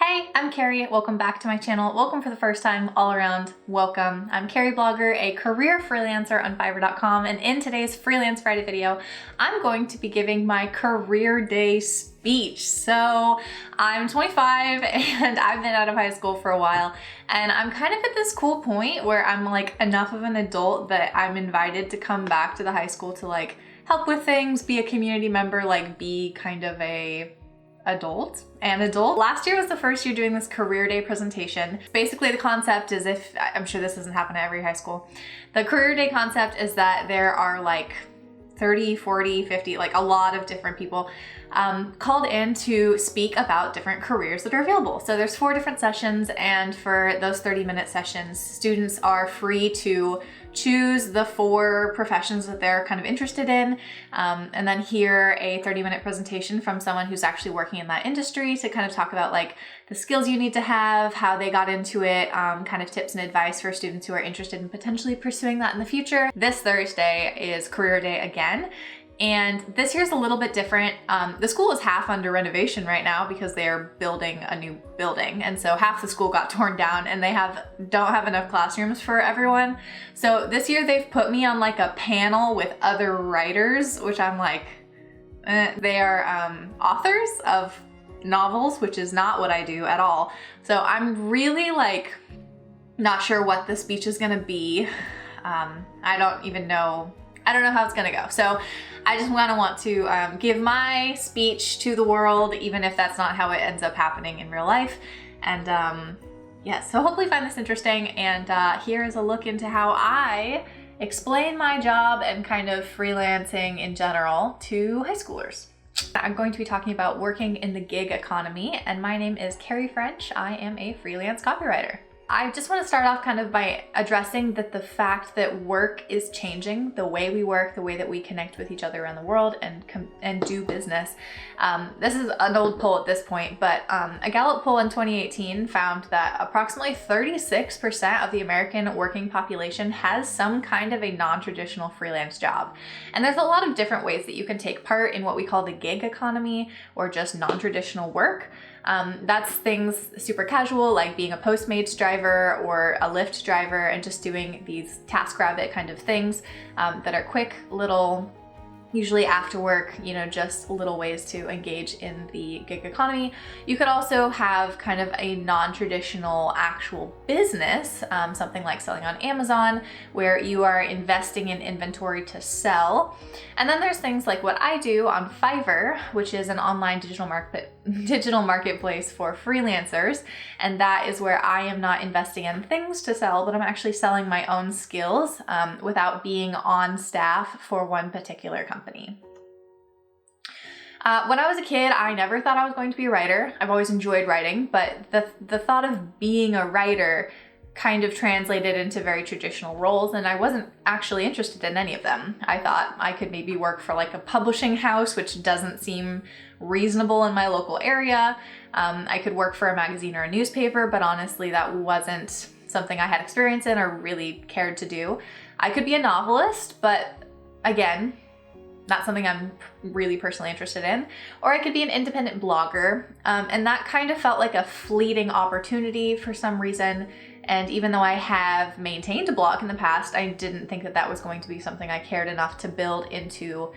Hey, I'm Carrie. Welcome back to my channel. Welcome for the first time, all around, welcome. I'm Carrieblogger, a career freelancer on Fiverr.com, and in today's Freelance Friday video, I'm going to be giving my career day speech. So I'm 25 and I've been out of high school for a while, and I'm kind of at this cool point where I'm like enough of an adult that I'm invited to come back to the high school to like help with things, be a community member, like be kind of an adult. Last year was the first year doing this career day presentation. Basically the concept is, I'm sure this doesn't happen at every high school, the career day concept is that there are like 30, 40, 50, like a lot of different people called in to speak about different careers that are available. So there's 4 different sessions, and for those 30-minute sessions, students are free to choose the 4 professions that they're kind of interested in, and then hear a 30-minute presentation from someone who's actually working in that industry to kind of talk about like the skills you need to have, how they got into it, kind of tips and advice for students who are interested in potentially pursuing that in the future. This Thursday is career day again. And this year's a little bit different. The school is half under renovation right now because they are building a new building. And so half the school got torn down and they don't have enough classrooms for everyone. So this year they've put me on like a panel with other writers, which I'm like, they are authors of novels, which is not what I do at all. So I'm really like not sure what the speech is gonna be. I don't know how it's gonna go. So I just want to give my speech to the world, even if that's not how it ends up happening in real life. And yeah, so hopefully you find this interesting. And here is a look into how I explain my job and kind of freelancing in general to high schoolers. I'm going to be talking about working in the gig economy, and my name is Carrie French. I am a freelance copywriter. I just want to start off kind of by addressing that the fact that work is changing, the way we work, the way that we connect with each other around the world and do business. This is an old poll at this point, but a Gallup poll in 2018 found that approximately 36% of the American working population has some kind of a non-traditional freelance job. And there's a lot of different ways that you can take part in what we call the gig economy, or just non-traditional work. That's things super casual, like being a Postmates driver or a Lyft driver and just doing these TaskRabbit kind of things that are quick little, usually after work, just little ways to engage in the gig economy. You could also have kind of a non-traditional actual business, something like selling on Amazon, where you are investing in inventory to sell. And then there's things like what I do on Fiverr, which is an online digital marketplace for freelancers. And that is where I am not investing in things to sell, but I'm actually selling my own skills without being on staff for one particular company. When I was a kid, I never thought I was going to be a writer. I've always enjoyed writing, but the thought of being a writer kind of translated into very traditional roles, and I wasn't actually interested in any of them. I thought I could maybe work for like a publishing house, which doesn't seem reasonable in my local area. I could work for a magazine or a newspaper, but honestly, that wasn't something I had experience in or really cared to do. I could be a novelist, but again, not something I'm really personally interested in. Or I could be an independent blogger, and that kind of felt like a fleeting opportunity for some reason. And even though I have maintained a blog in the past, I didn't think that that was going to be something I cared enough to build into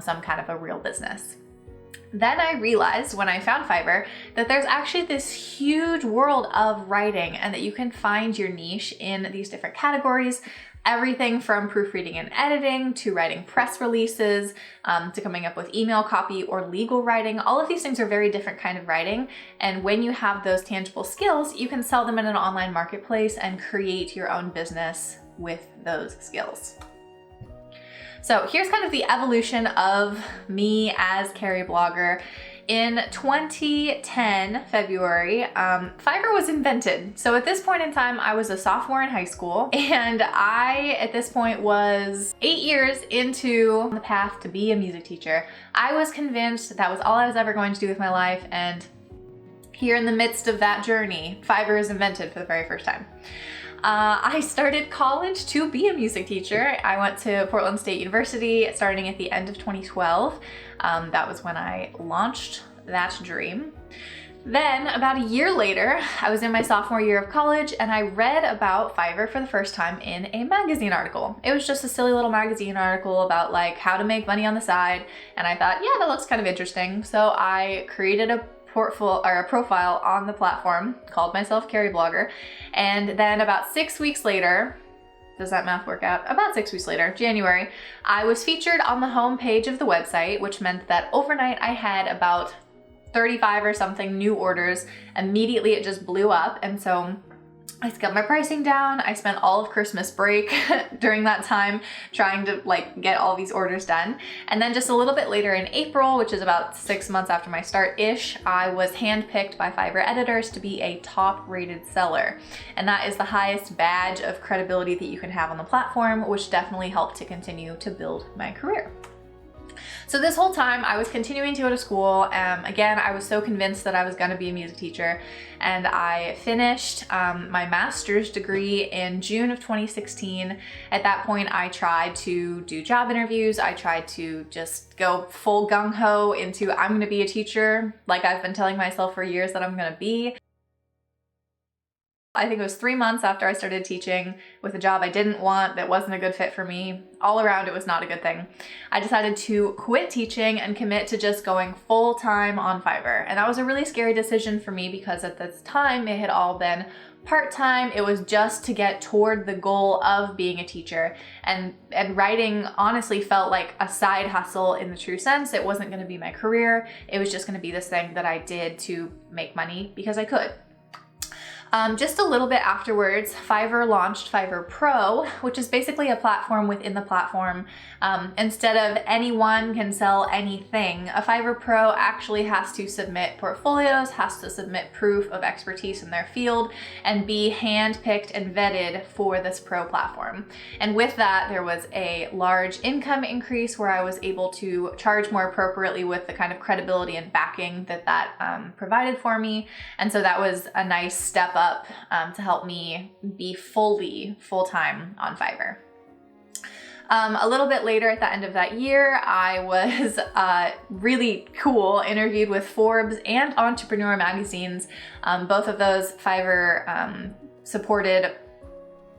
some kind of a real business. Then I realized when I found Fiverr that there's actually this huge world of writing, and that you can find your niche in these different categories. Everything from proofreading and editing to writing press releases, to coming up with email copy or legal writing. All of these things are very different kind of writing. And when you have those tangible skills, you can sell them in an online marketplace and create your own business with those skills. So here's kind of the evolution of me as Carrieblogger. In 2010, February, Fiverr was invented. So at this point in time, I was a sophomore in high school, and I, at this point, was 8 years into the path to be a music teacher. I was convinced that was all I was ever going to do with my life, and here in the midst of that journey, Fiverr is invented for the very first time. I started college to be a music teacher. I went to Portland State University starting at the end of 2012. That was when I launched that dream. Then about a year later, I was in my sophomore year of college and I read about Fiverr for the first time in a magazine article. It was just a silly little magazine article about like how to make money on the side. And I thought, yeah, that looks kind of interesting. So I created a profile on the platform, called myself Carrieblogger. And then about 6 weeks later, does that math work out? About 6 weeks later, January, I was featured on the home page of the website, which meant that overnight I had about 35 or something new orders. Immediately it just blew up. And so I got my pricing down. I spent all of Christmas break during that time trying to like get all these orders done. And then just a little bit later in April, which is about 6 months after my start-ish, I was handpicked by Fiverr editors to be a top-rated seller. And that is the highest badge of credibility that you can have on the platform, which definitely helped to continue to build my career. So this whole time I was continuing to go to school. Again, I was so convinced that I was going to be a music teacher, and I finished my master's degree in June of 2016. At that point, I tried to do job interviews. I tried to just go full gung-ho into I'm going to be a teacher, like I've been telling myself for years that I'm going to be. I think it was 3 months after I started teaching with a job I didn't want, that wasn't a good fit for me. All around, it was not a good thing. I decided to quit teaching and commit to just going full-time on Fiverr. And that was a really scary decision for me because at this time it had all been part-time. It was just to get toward the goal of being a teacher. And writing honestly felt like a side hustle in the true sense. It wasn't going to be my career. It was just going to be this thing that I did to make money because I could. Just a little bit afterwards, Fiverr launched Fiverr Pro, which is basically a platform within the platform. Instead of anyone can sell anything, a Fiverr Pro actually has to submit portfolios, has to submit proof of expertise in their field, and be handpicked and vetted for this pro platform. And with that, there was a large income increase where I was able to charge more appropriately with the kind of credibility and backing that provided for me. And so that was a nice step up to help me be full-time on Fiverr. A little bit later at the end of that year, I was really cool, interviewed with Forbes and Entrepreneur magazines. Both of those Fiverr supported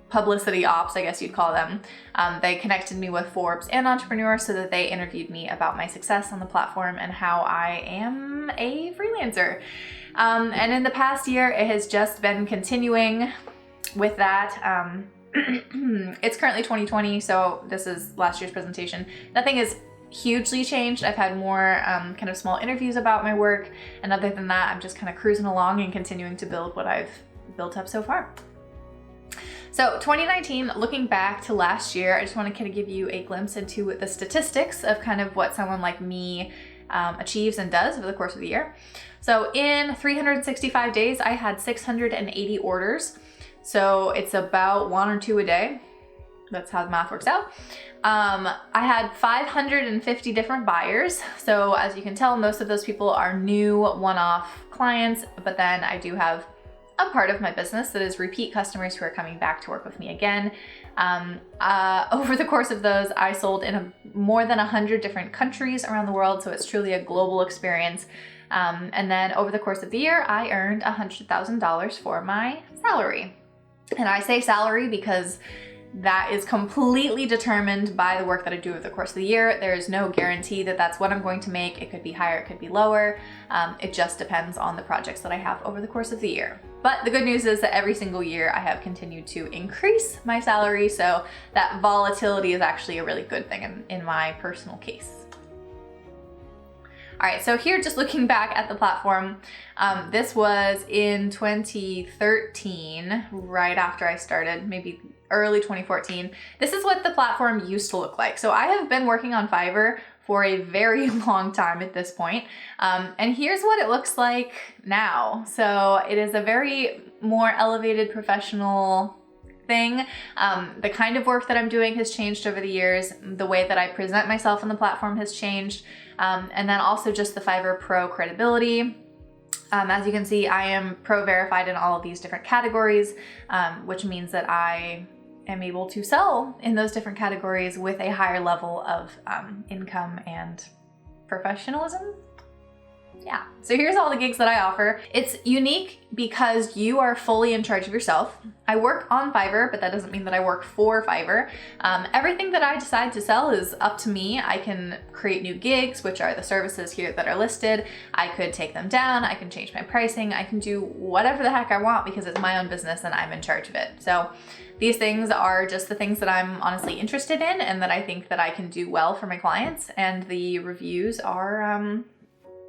publicity ops, I guess you'd call them. They connected me with Forbes and Entrepreneur so that they interviewed me about my success on the platform and how I am a freelancer. And in the past year, it has just been continuing with that. It's currently 2020, so this is last year's presentation. Nothing has hugely changed. I've had more kind of small interviews about my work, and other than that, I'm just kind of cruising along and continuing to build what I've built up so far. So 2019, looking back to last year, I just want to kind of give you a glimpse into the statistics of kind of what someone like me achieves and does over the course of the year. So in 365 days, I had 680 orders. So it's about 1 or 2 a day. That's how the math works out. I had 550 different buyers. So as you can tell, most of those people are new one-off clients, but then I do have a part of my business that is repeat customers who are coming back to work with me again. Over the course of those, I sold in more than 100 different countries around the world, so it's truly a global experience. And then over the course of the year, I earned $100,000 for my salary. And I say salary because that is completely determined by the work that I do over the course of the year. There is no guarantee that that's what I'm going to make. It could be higher, it could be lower. It just depends on the projects that I have over the course of the year. But the good news is that every single year I have continued to increase my salary, so that volatility is actually a really good thing in my personal case. All right, so here, just looking back at the platform, this was in 2013, right after I started, maybe early 2014. This is what the platform used to look like. So I have been working on Fiverr for a very long time at this point. And here's what it looks like now. So it is a very more elevated professional thing. The kind of work that I'm doing has changed over the years. The way that I present myself on the platform has changed. And then also just the Fiverr Pro credibility. As you can see, I am pro verified in all of these different categories, which means that I am able to sell in those different categories with a higher level of income and professionalism. yeah, so here's all the gigs that I offer. It's unique because you are fully in charge of yourself. I work on Fiverr, but that doesn't mean that I work for Fiverr. Everything that I decide to sell is up to me. I can create new gigs, which are the services here that are listed. I could take them down, I can change my pricing, I can do whatever the heck I want because it's my own business and I'm in charge of it. So these things are just the things that I'm honestly interested in and that I think that I can do well for my clients, and the reviews are,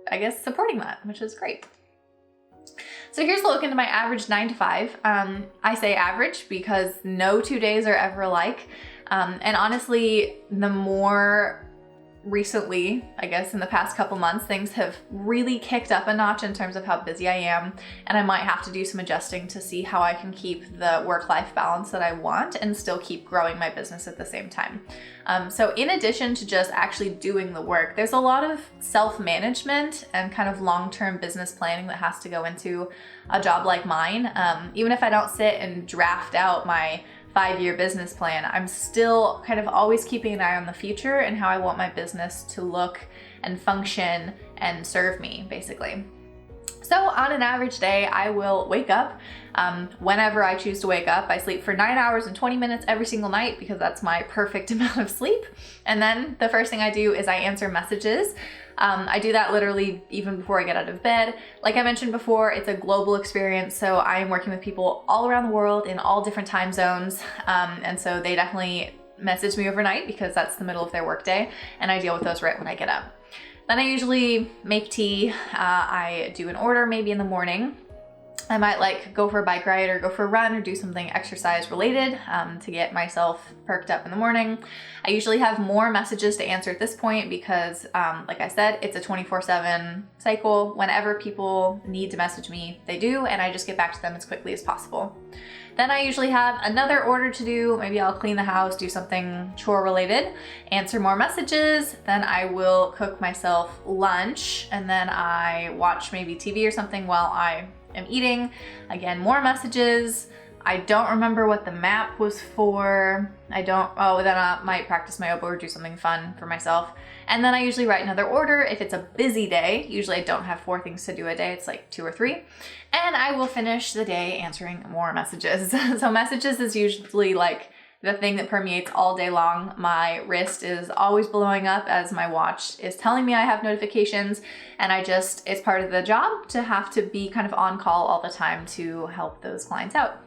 I guess, supporting that, which is great. So here's a look into my average 9 to 5. I say average because no 2 days are ever alike. And honestly, the more recently, I guess in the past couple months, things have really kicked up a notch in terms of how busy I am, and I might have to do some adjusting to see how I can keep the work-life balance that I want and still keep growing my business at the same time. So in addition to just actually doing the work, there's a lot of self-management and kind of long-term business planning that has to go into a job like mine. Even if I don't sit and draft out my 5-year business plan, I'm still kind of always keeping an eye on the future and how I want my business to look and function and serve me, basically. So on an average day, I will wake up whenever I choose to wake up. I sleep for 9 hours and 20 minutes every single night because that's my perfect amount of sleep. And then the first thing I do is I answer messages. I do that literally even before I get out of bed. Like I mentioned before, it's a global experience, so I am working with people all around the world in all different time zones, and so they definitely message me overnight because that's the middle of their workday, and I deal with those right when I get up. Then I usually make tea. I do an order maybe in the morning. I might like go for a bike ride or go for a run or do something exercise related to get myself perked up in the morning. I usually have more messages to answer at this point because like I said, it's a 24/7 cycle. Whenever people need to message me, they do, and I just get back to them as quickly as possible. Then I usually have another order to do. Maybe I'll clean the house, do something chore related, answer more messages. Then I will cook myself lunch, and then I watch maybe TV or something while I am eating. Again, more messages. I don't remember what the map was for. Then I might practice my oboe or do something fun for myself. And then I usually write another order if it's a busy day. Usually I don't have 4 things to do a day, it's like 2 or 3. And I will finish the day answering more messages. So messages is usually like the thing that permeates all day long. My wrist is always blowing up as my watch is telling me I have notifications, and it's part of the job to have to be kind of on call all the time to help those clients out.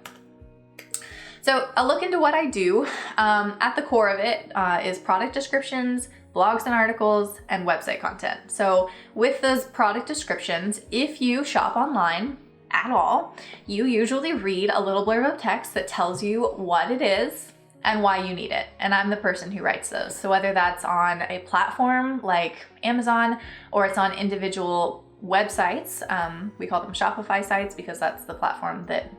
So a look into what I do. At the core of it is product descriptions, blogs and articles, and website content. So with those product descriptions, if you shop online at all, you usually read a little blurb of text that tells you what it is and why you need it. And I'm the person who writes those. So whether that's on a platform like Amazon or it's on individual websites, we call them Shopify sites because that's the platform that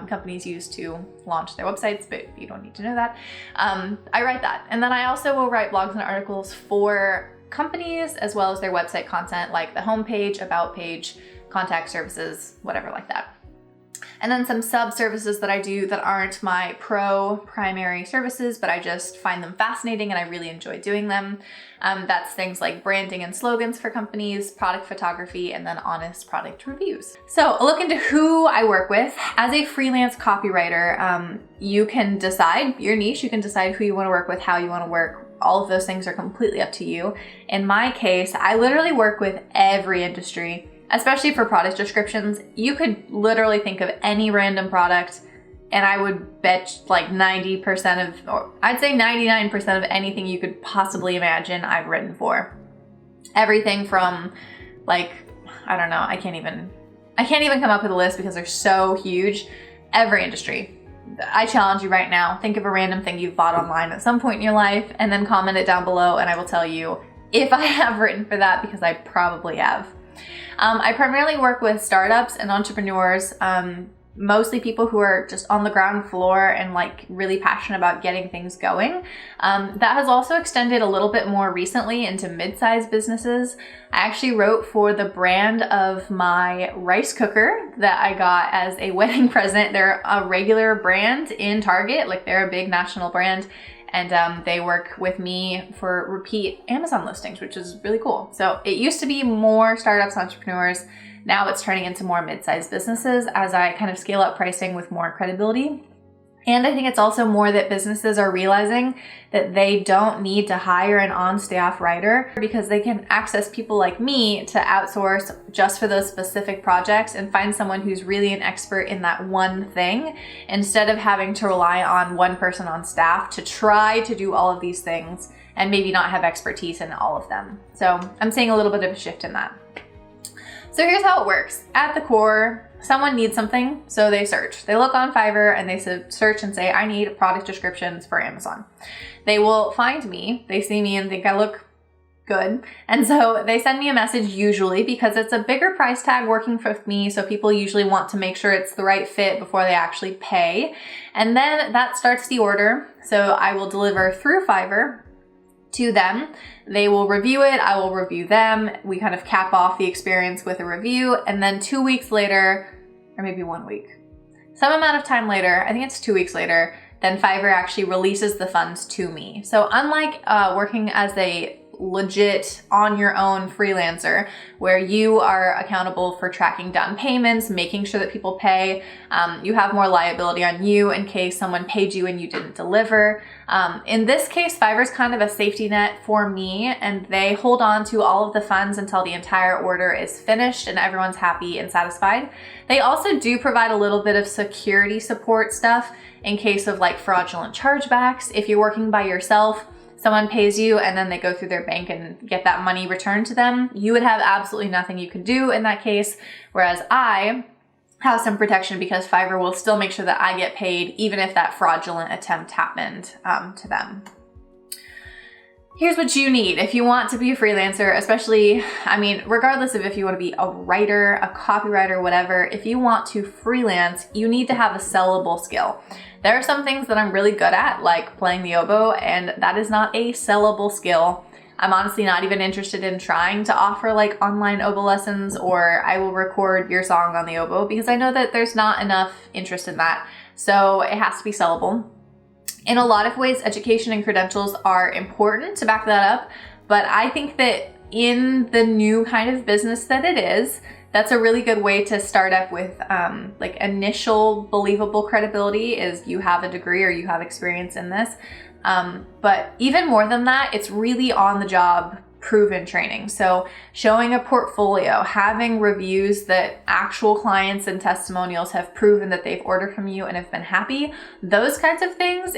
companies use to launch their websites, but you don't need to know that. I write that. And then I also will write blogs and articles for companies as well as their website content, like the homepage, about page, contact services, whatever like that. And then some sub services that I do that aren't my primary services, but I just find them fascinating and I really enjoy doing them. That's things like branding and slogans for companies, product photography, and then honest product reviews. So a look into who I work with. As a freelance copywriter, you can decide your niche, you can decide who you want to work with, how you want to work. All of those things are completely up to you. In my case, I literally work with every industry. Especially for product descriptions. You could literally think of any random product and I would bet like 90% of, or I'd say 99% of anything you could possibly imagine I've written for. Everything from like, I don't know, I can't even come up with a list because they're so huge. Every industry. I challenge you right now, think of a random thing you've bought online at some point in your life and then comment it down below and I will tell you if I have written for that because I probably have. I primarily work with startups and entrepreneurs, mostly people who are just on the ground floor and like really passionate about getting things going. That has also extended a little bit more recently into mid-sized businesses. I actually wrote for the brand of my rice cooker that I got as a wedding present. They're a regular brand in Target, like they're a big national brand. and they work with me for repeat Amazon listings, which is really cool. So it used to be more startups, entrepreneurs. Now it's turning into more mid-sized businesses as I kind of scale up pricing with more credibility. And I think it's also more that businesses are realizing that they don't need to hire an on-staff writer because they can access people like me to outsource just for those specific projects and find someone who's really an expert in that one thing instead of having to rely on one person on staff to try to do all of these things and maybe not have expertise in all of them. So I'm seeing a little bit of a shift in that. So here's how it works. At the core, someone needs something, so they search. They look on Fiverr and they search and say, I need product descriptions for Amazon. They will find me, they see me and think I look good. And so they send me a message usually because it's a bigger price tag working with me. So people usually want to make sure it's the right fit before they actually pay. And then that starts the order. So I will deliver through Fiverr to them. They will review it. I will review them. We kind of cap off the experience with a review. And then 2 weeks later, or maybe 1 week, some amount of time later, I think it's 2 weeks later, then Fiverr actually releases the funds to me. So unlike working as a legit on your own freelancer where you are accountable for tracking down payments, making sure that people pay, you have more liability on you in case someone paid you and you didn't deliver. In this case, Fiverr's kind of a safety net for me, and they hold on to all of the funds until the entire order is finished and everyone's happy and satisfied. They also do provide a little bit of security support stuff in case of like fraudulent chargebacks. If you're working by yourself, someone pays you and then they go through their bank and get that money returned to them, you would have absolutely nothing you can do in that case. Whereas I have some protection because Fiverr will still make sure that I get paid even if that fraudulent attempt happened to them. Here's what you need if you want to be a freelancer, especially, I mean, regardless of if you want to be a writer, a copywriter, whatever, if you want to freelance, you need to have a sellable skill. There are some things that I'm really good at, like playing the oboe, and that is not a sellable skill. I'm honestly not even interested in trying to offer like online oboe lessons, or I will record your song on the oboe because I know that there's not enough interest in that. So it has to be sellable. In a lot of ways, education and credentials are important to back that up, but I think that in the new kind of business that it is, that's a really good way to start up with like initial believable credibility is you have a degree or you have experience in this. But even more than that, it's really on the job proven training. So showing a portfolio, having reviews that actual clients and testimonials have proven that they've ordered from you and have been happy, those kinds of things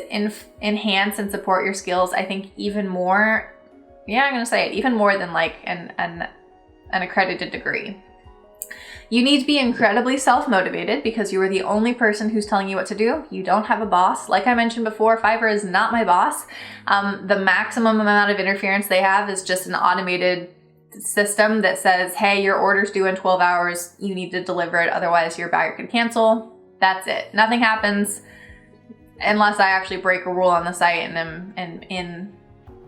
enhance and support your skills, I think, even more, yeah, I'm gonna say it, even more than like an accredited degree. You need to be incredibly self-motivated because you are the only person who's telling you what to do. You don't have a boss. Like I mentioned before, Fiverr is not my boss. The maximum amount of interference they have is just an automated system that says, hey, your order's due in 12 hours. You need to deliver it. Otherwise, your buyer can cancel. That's it. Nothing happens unless I actually break a rule on the site and am in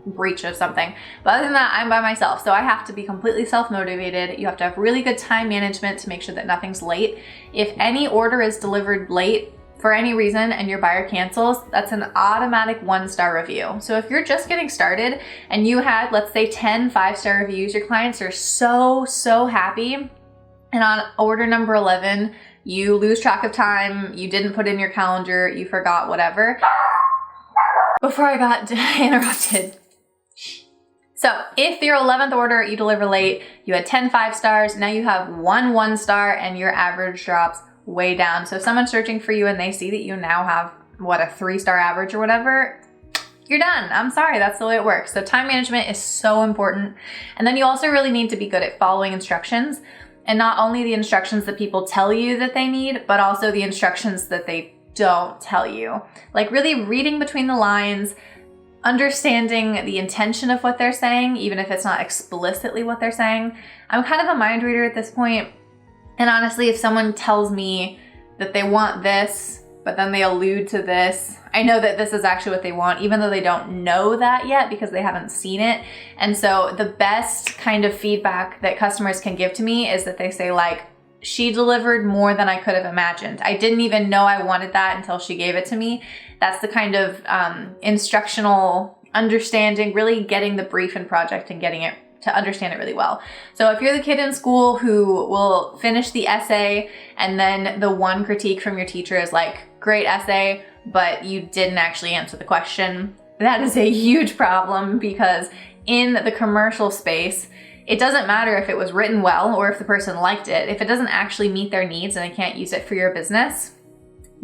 breach of something. But other than that, I'm by myself. So I have to be completely self-motivated. You have to have really good time management to make sure that nothing's late. If any order is delivered late for any reason and your buyer cancels, that's an automatic 1-star review. So if you're just getting started and you had, let's say, 10 5-star reviews, your clients are so happy, and on order number 11, you lose track of time, you didn't put in your calendar, you forgot, whatever. Before I got interrupted. So if your 11th order you deliver late, you had 10 5-stars, now you have 1 1-star and your average drops way down. So if someone's searching for you and they see that you now have, what, a 3-star average or whatever, you're done. I'm sorry, that's the way it works. So time management is so important. And then you also really need to be good at following instructions, and not only the instructions that people tell you that they need, but also the instructions that they don't tell you. Like really reading between the lines, understanding the intention of what they're saying, even if it's not explicitly what they're saying. I'm kind of a mind reader at this point. And honestly, if someone tells me that they want this, but then they allude to this, I know that this is actually what they want, even though they don't know that yet because they haven't seen it. And so the best kind of feedback that customers can give to me is that they say like, she delivered more than I could have imagined. I didn't even know I wanted that until she gave it to me. That's the kind of instructional understanding, really getting the brief and project and getting it to understand it really well. So if you're the kid in school who will finish the essay and then the one critique from your teacher is like, great essay, but you didn't actually answer the question, that is a huge problem, because in the commercial space, it doesn't matter if it was written well or if the person liked it. If it doesn't actually meet their needs and they can't use it for their business,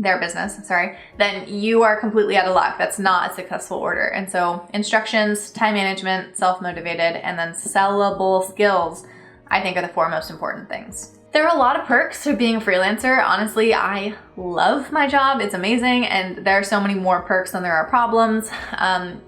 then you are completely out of luck. That's not a successful order. And so instructions, time management, self-motivated, and then sellable skills, I think, are the four most important things. There are a lot of perks to being a freelancer. Honestly, I love my job. It's amazing. And there are so many more perks than there are problems.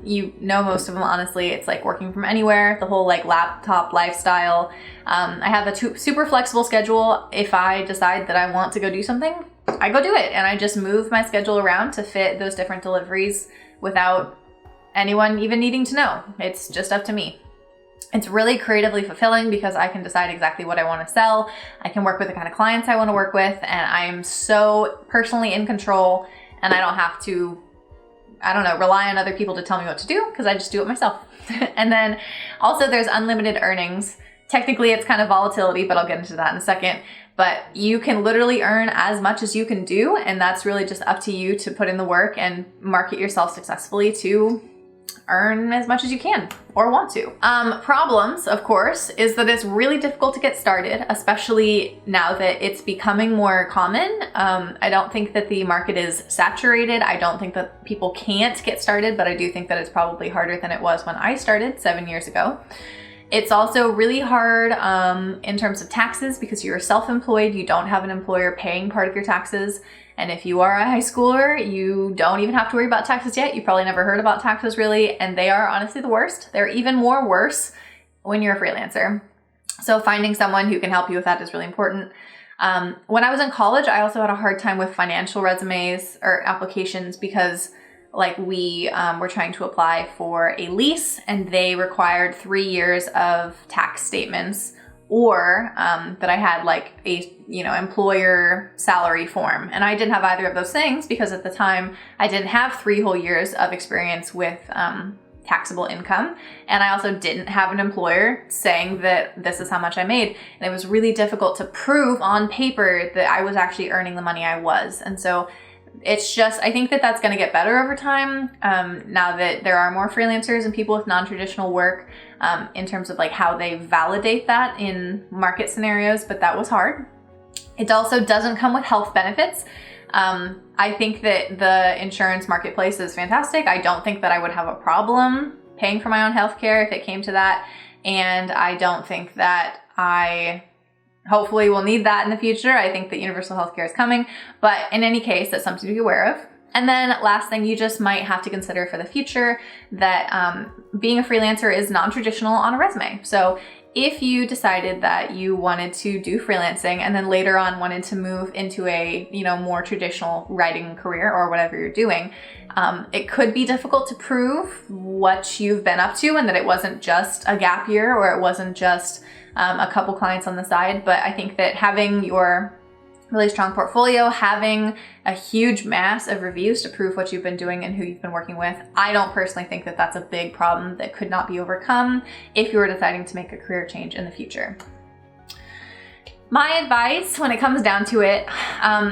You know most of them, honestly. It's like working from anywhere, the whole like laptop lifestyle. I have a super flexible schedule. If I decide that I want to go do something, I go do it. And I just move my schedule around to fit those different deliveries without anyone even needing to know. It's just up to me. It's really creatively fulfilling because I can decide exactly what I want to sell. I can work with the kind of clients I want to work with, and I'm so personally in control, and I don't have to, rely on other people to tell me what to do, because I just do it myself. And then also there's unlimited earnings. Technically it's kind of volatility, but I'll get into that in a second. But you can literally earn as much as you can do, and that's really just up to you to put in the work and market yourself successfully to earn as much as you can or want to. Problems, of course, is that it's really difficult to get started, especially now that it's becoming more common. I don't think that the market is saturated. I don't think that people can't get started, but I do think that it's probably harder than it was when I started 7 years ago. It's also really hard in terms of taxes because you're self-employed. You don't have an employer paying part of your taxes. And if you are a high schooler, you don't even have to worry about taxes yet. You probably never heard about taxes really, and they are honestly the worst. They're even more worse when you're a freelancer. So finding someone who can help you with that is really important. When I was in college, I also had a hard time with financial resumes or applications because we were trying to apply for a lease and they required 3 years of tax statements, or that I had employer salary form. And I didn't have either of those things because at the time I didn't have 3 whole years of experience with taxable income. And I also didn't have an employer saying that this is how much I made. And it was really difficult to prove on paper that I was actually earning the money I was. And so it's just, I think that that's going to get better over time now that there are more freelancers and people with non-traditional work in terms of how they validate that in market scenarios, but that was hard. It also doesn't come with health benefits. I think that the insurance marketplace is fantastic. I don't think that I would have a problem paying for my own healthcare if it came to that. And I don't think that I hopefully we'll need that in the future. I think that universal healthcare is coming, but in any case, that's something to be aware of. And then last thing, you just might have to consider for the future that being a freelancer is non-traditional on a resume. So if you decided that you wanted to do freelancing and then later on wanted to move into a more traditional writing career or whatever you're doing, it could be difficult to prove what you've been up to and that it wasn't just a gap year or it wasn't just a couple clients on the side. But I think that having your really strong portfolio, having a huge mass of reviews to prove what you've been doing and who you've been working with, I don't personally think that that's a big problem that could not be overcome if you were deciding to make a career change in the future. My advice when it comes down to it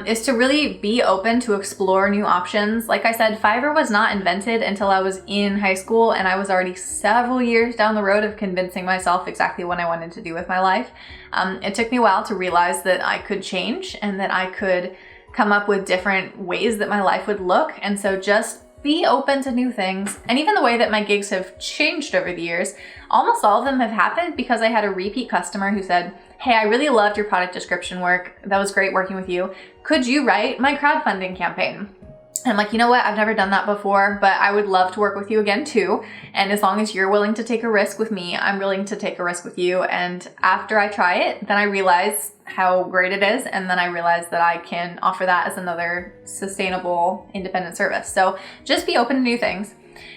is to really be open to explore new options. Like I said, Fiverr was not invented until I was in high school, and I was already several years down the road of convincing myself exactly what I wanted to do with my life. It took me a while to realize that I could change and that I could come up with different ways that my life would look. And so just be open to new things. And even the way that my gigs have changed over the years, almost all of them have happened because I had a repeat customer who said, "Hey, I really loved your product description work. That was great working with you. Could you write my crowdfunding campaign?" And I'm like, you know what? I've never done that before, but I would love to work with you again too. And as long as you're willing to take a risk with me, I'm willing to take a risk with you. And after I try it, then I realize how great it is. And then I realize that I can offer that as another sustainable independent service. So just be open to new things.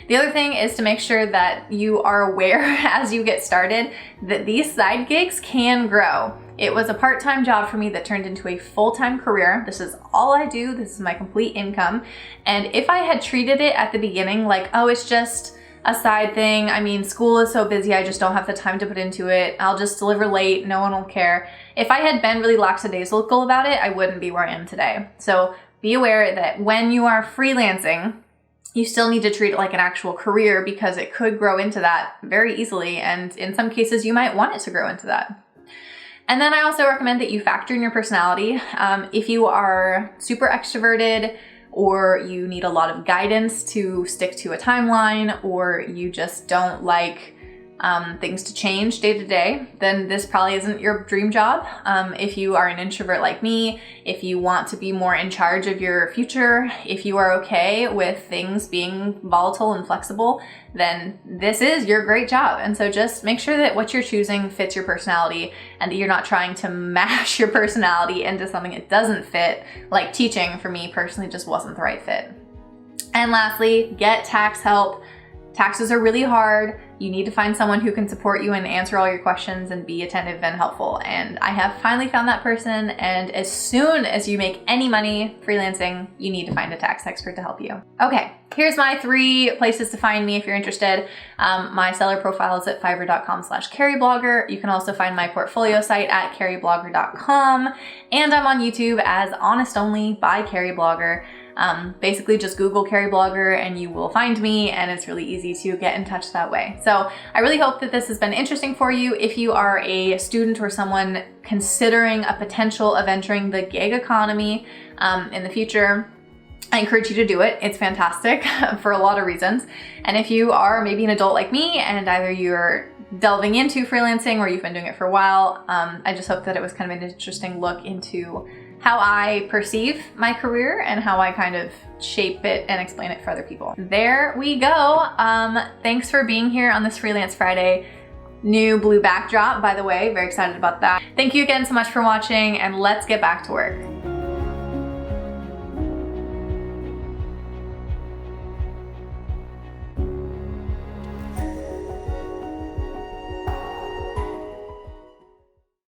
The other thing is to make sure that you are aware as you get started that these side gigs can grow. It was a part-time job for me that turned into a full-time career. This is all I do. This is my complete income. And if I had treated it at the beginning like, oh, it's just a side thing. I mean, school is so busy, I just don't have the time to put into it. I'll just deliver late, no one will care. If I had been really lackadaisical about it, I wouldn't be where I am today. So be aware that when you are freelancing, you still need to treat it like an actual career because it could grow into that very easily. And in some cases, you might want it to grow into that. And then I also recommend that you factor in your personality. If you are super extroverted, or you need a lot of guidance to stick to a timeline, or you just don't like things to change day to day, then this probably isn't your dream job. If you are an introvert like me, if you want to be more in charge of your future, if you are okay with things being volatile and flexible, then this is your great job. And so just make sure that what you're choosing fits your personality and that you're not trying to mash your personality into something it doesn't fit. Like teaching for me personally just wasn't the right fit. And lastly, get tax help. Taxes are really hard. You need to find someone who can support you and answer all your questions and be attentive and helpful. And I have finally found that person. And as soon as you make any money freelancing, you need to find a tax expert to help you. Okay, here's my 3 places to find me if you're interested. My seller profile is at fiverr.com/Carrieblogger. You can also find my portfolio site at carrieblogger.com. And I'm on YouTube as Honest Only by Carrieblogger. Basically just Google Carrieblogger and you will find me, and it's really easy to get in touch that way. So I really hope that this has been interesting for you. If you are a student or someone considering a potential of entering the gig economy in the future, I encourage you to do it. It's fantastic for a lot of reasons. And if you are maybe an adult like me and either you're delving into freelancing or you've been doing it for a while, I just hope that it was kind of an interesting look into how I perceive my career and how I kind of shape it and explain it for other people. There we go. Thanks for being here on this Freelance Friday. New blue backdrop, by the way, very excited about that. Thank you again so much for watching, and let's get back to work.